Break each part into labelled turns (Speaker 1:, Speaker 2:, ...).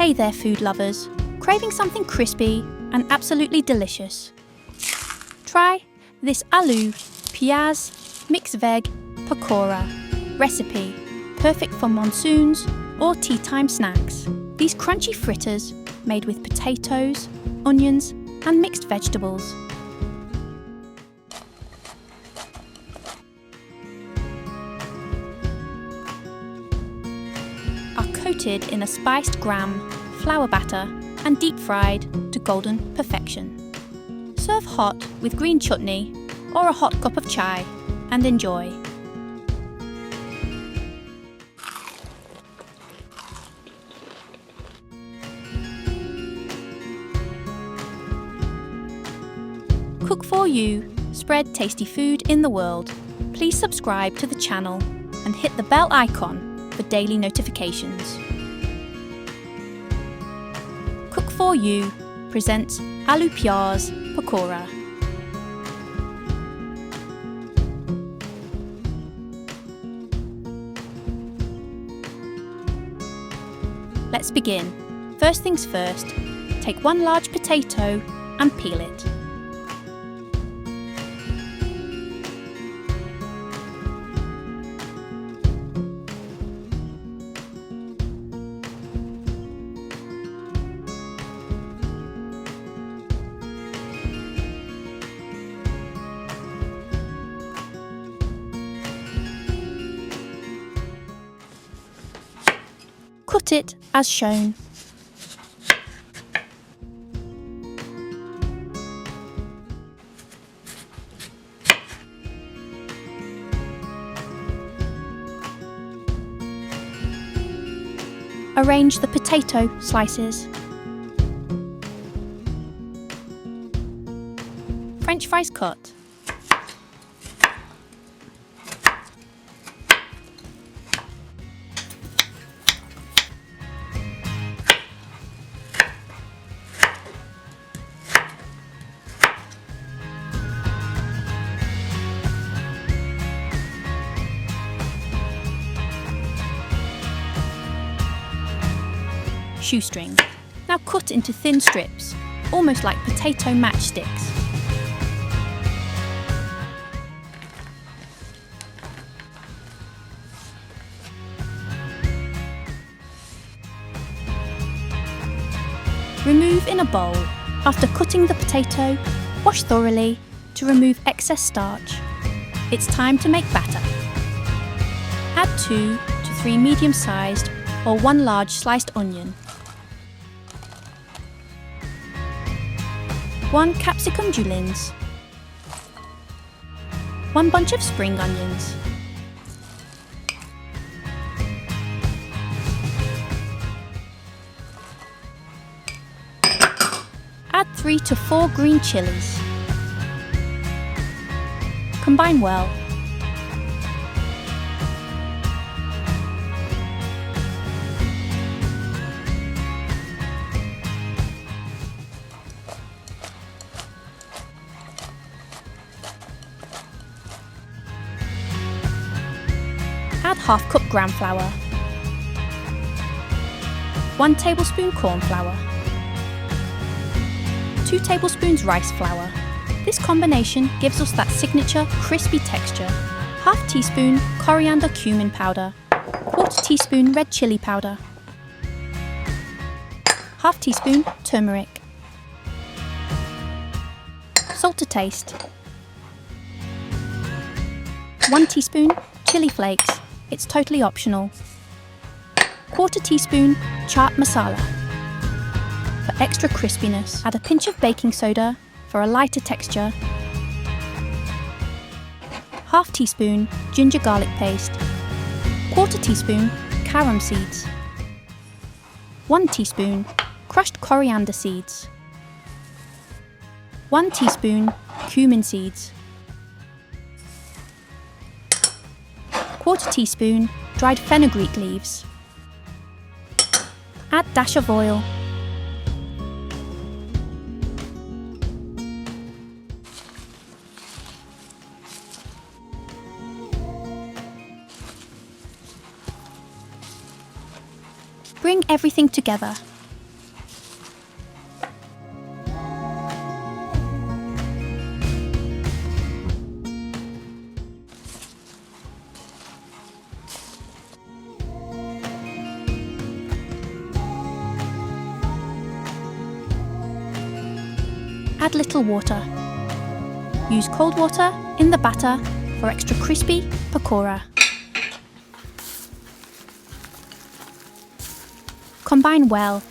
Speaker 1: Hey there, food lovers. Craving something crispy and absolutely delicious? Try this Aloo Pyaaz mixed veg Pakora recipe, perfect for monsoons or tea time snacks. These crunchy fritters made with potatoes, onions and mixed vegetables. Are coated in a spiced graham, flour batter and deep fried to golden perfection. Serve hot with green chutney or a hot cup of chai and enjoy. Cook for you, spread tasty food in the world. Please subscribe to the channel and hit the bell icon for daily notifications. Cook for You presents Aloo Pyaaz Pakora. Let's begin. First things first, take one large potato and peel it. Cut it as shown. Arrange the potato slices. French fries cut. Shoestring. Now cut into thin strips, almost like potato matchsticks. Remove in a bowl. After cutting the potato, wash thoroughly to remove excess starch. It's time to make batter. Add 2 to 3 medium-sized or 1 large sliced onion. 1 capsicum juliennes, 1 bunch of spring onions, add 3 to 4 green chilies. Combine well. Add half cup gram flour, 1 tablespoon corn flour, 2 tablespoons rice flour. This combination gives us that signature crispy texture. Half teaspoon coriander cumin powder, 1/4 teaspoon red chili powder, half teaspoon turmeric, salt to taste, 1 teaspoon chili flakes. It's totally optional. 1/4 teaspoon chaat masala. For extra crispiness, add a pinch of baking soda for a lighter texture. Half teaspoon ginger garlic paste. 1/4 teaspoon carom seeds. 1 teaspoon crushed coriander seeds. 1 teaspoon cumin seeds. 1/4 teaspoon dried fenugreek leaves. Add dash of oil. Bring everything together. add little water. Use cold water in the batter for extra crispy pakora. Combine well.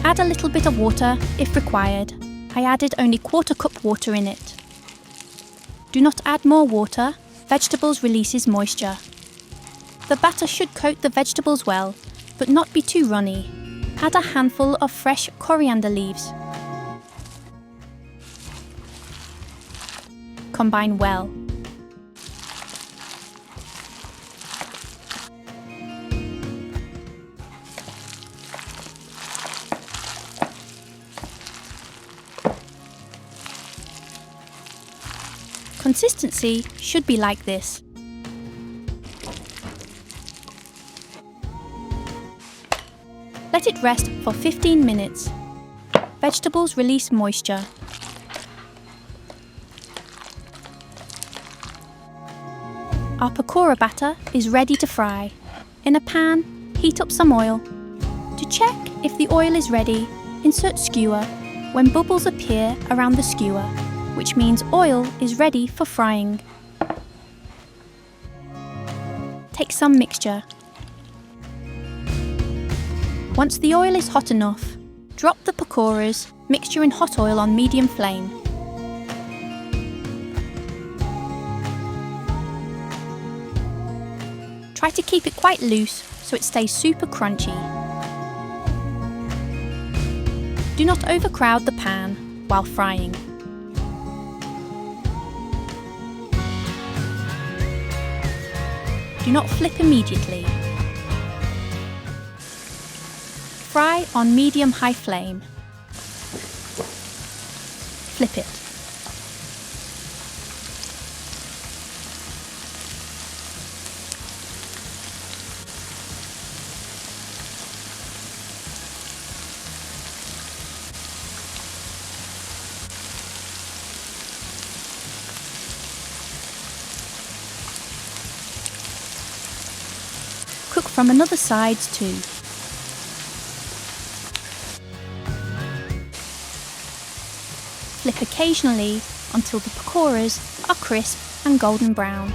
Speaker 1: Add a little bit of water if required. I added only 1/4 cup water in it. Do not add more water, vegetables releases moisture. The batter should coat the vegetables well, but not be too runny. Add a handful of fresh coriander leaves. Combine well. Consistency should be like this. Let it rest for 15 minutes. Vegetables release moisture. Our pakora batter is ready to fry. In a pan, heat up some oil. To check if the oil is ready, insert skewer when bubbles appear around the skewer, which means oil is ready for frying. Take some mixture. Once the oil is hot enough, drop the pakoras mixture in hot oil on medium flame. Try to keep it quite loose so it stays super crunchy. Do not overcrowd the pan while frying. Do not flip immediately. Fry on medium-high flame. Flip it. Cook from another side too. Flip occasionally until the pakoras are crisp and golden brown.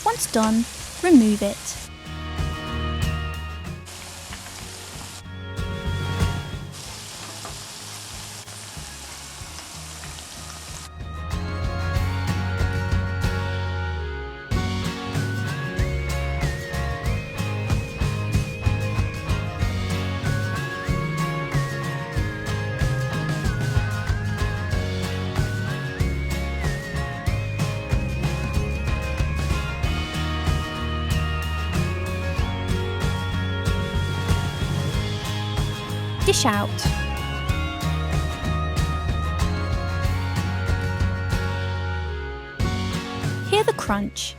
Speaker 1: Once done, remove it. Dish out. Hear the crunch.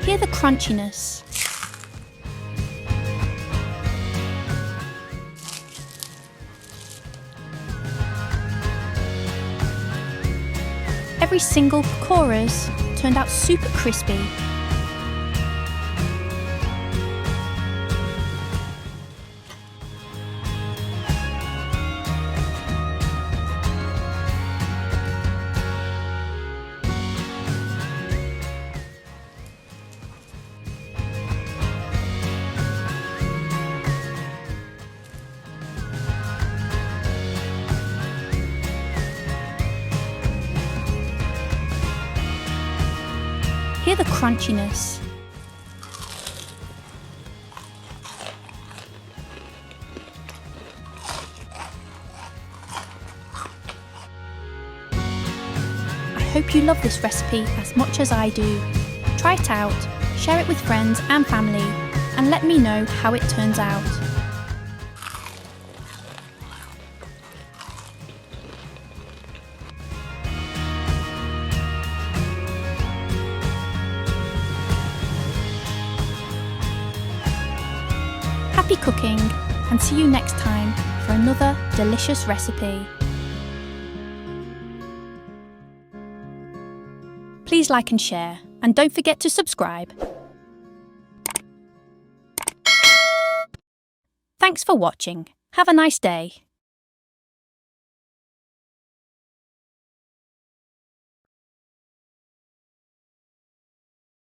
Speaker 1: Hear the crunchiness. Every single pakoras turned out super crispy. Hear the crunchiness. I hope you love this recipe as much as I do. Try it out, share it with friends and family, and let me know how it turns out. Happy cooking, and see you next time for another delicious recipe. Please like and share, and don't forget to subscribe. Thanks for watching. Have a nice day.